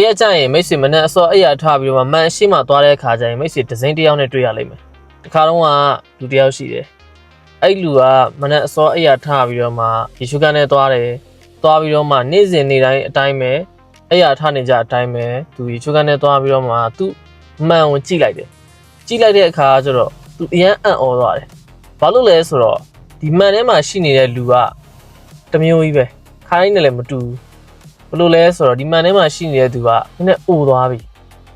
ရက်ကျရင်မိတ်ဆွေမနဲ့အစောအဲ့ရထားပြီးတော့မှန်ရှိမှသွားတဲ့အခါကျရင်မိတ်ဆွေဒဇင်းတစ်ယောက်နဲ့တွေ့ရလိမ့်မယ်တခါတော့ကလူတစ်ယောက်ရှိတယ်အဲ့လူကမနဲ့အစောအဲ့ရထားပြီးတော့မှယေရှုခန်းနဲ့သွားတယ်သွားပြီးတော့မှနေ့စဉ်နေ့တိုင်းအတိုင်းပဲအဲ့ရထားနေကြအတိုင်းပဲသူယေရှုခန်းနဲ့သွားပြီးတော့မှသူမှန်ကိုကြည့်လိုက်တယ်ကြည့်လိုက်တဲ့အခါကျတော့သူအရန်အံ့ဩသွားတယ်ဘာလို့လဲဆိုတော့ဒီမှန်ထဲမှာရှိနေတဲ့လူကတမျိုးကြီးပဲခိုင်းနေလည်းမတူဘလို့လဲဆိုတော့ဒီမှန်ထဲမှာရှိနေတဲ့သူကနည်းနည်းအိုသွားပြီ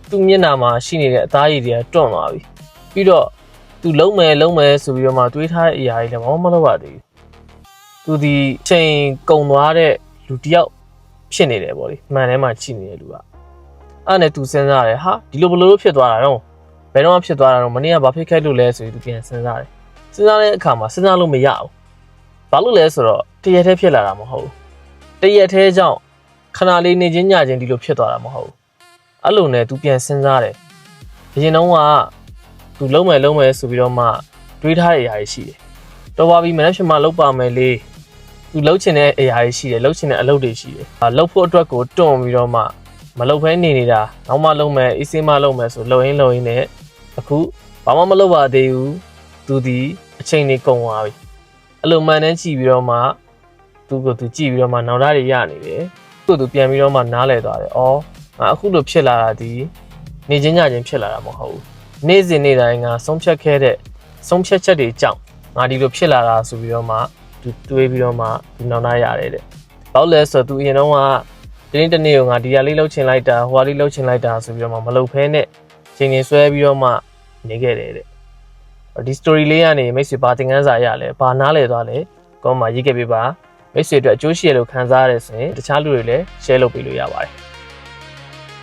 သူမျက်နှာမှာရှိနေတဲ့အသားရည်တွေကတွန့်သွားပြီပြီးတော့သူလုံးမယ်ဆိုပြီးတော့မှတွေးထားတဲ့အရာတွေလည်းမလုပ်ရသေးဘူးသူဒီချိန်ကုံသွားတဲ့လူတယောက်ဖြစ်နေတယ်ဗောလေမှန်ထဲမှာရှိနေတဲ့လူကအဲ့နဲ့သူစဉ်းစားတယ်ဟာဒီလိုဘလို့ဖြစ်သွားတာတော့ဘယ်တော့မှဖြစ်သွားတာတော့မနေ့ကဘာဖြစ်ခဲ့လို့လဲဆိုပြီးသူပြန်စဉ်းစားတယ်စဉ်းစားတဲ့အခါမှာစဉ်းစားလို့မရဘူးဘာလို့လဲဆိုတော့တရက်တည်းဖြစ်လာတာမဟုတ်ဘူးတရက်တည်းကြောင့်ခဏလေးနေချင်းညချင်းဒီလိုဖြစ်သွားတာမဟုတ်ဘူးအဲ့လိုနဲ့ तू ပြန်စဉ်းစားတယ်အရင်တော့က तू လုံးမယ်ဆိုပြီးတော့မှတွေးထားတဲ့အရာတွေရှိတယ်တော်ပါပြီမနေ့ဖြစ်မှလောက်ပါမယ်လေ तू လှုပ်ချင်တဲ့အရာတွေရှိတယ်လှုပ်ချင်တဲ့အလုပ်တွေရှိတယ်လှုပ်ဖို့အတွက်ကိုတွန့်ပြီးတော့မှမလှုပ်ဖဲနေတာနောက်မှလှုပ်မယ်အေးစေးမှလှုပ်မယ်ဆိုလှုပ်ရင်းနဲ့အခုဘာမှမလှုပ်ပါသေးဘူး तू ဒီအချိန်လေးကုန်သွားပြီအဲ့လိုမှန်နဲ့ကြည့်ပြီးတော့မှ သူကိုသူကြည့်ပြီးတော့မှနောက်သားတွေရနေတယ်သူ့သူပြန်ပြီးတော့မှနားလဲသွားတယ်အော်ငါအခုလိုဖြစ်လာတာဒီနေချင်းညချင်းဖြစ်လာတာမဟုတ်ဘူးနေ့စဉ်နေ့တိုင်းငါဆုံးဖြတ်ခဲ့တဲ့ဆုံးဖြတ်ချက်တွေကြောင့်ငါဒီလိုဖြစ်လာတာဆိုပြီးတော့မှသူတွေးပြီးတော့မှသူနောက်သားရတယ်တဲ့ဘာလို့လဲဆိုတော့သူအရင်တော့ကဒီနေ့တနေ့ကိုငါဒီဟာလေးလှုပ်ချင်လိုက်တာဟိုဟာလေးလှုပ်ချင်လိုက်တာဆိုပြီးတော့မှမလှုပ်ဖဲနဲ့ချိန်ချင်းဆွဲပြီးတော့မှနေခဲ့တယ်တဲ့ဒီ story လေးကနေမိတ်ဆွေဘာသင်ခန်းစာရလဲဘာနားလဲသွားလဲကောမှာရေးခဲ့ပေးပါမိတ်ဆွေအတွက်အကျိုးရှိရလို့ခံစားရတဲ့ဆိုရင်တခြားလူတွေလည်း share လုပ်ပေးလို့ရပါတယ်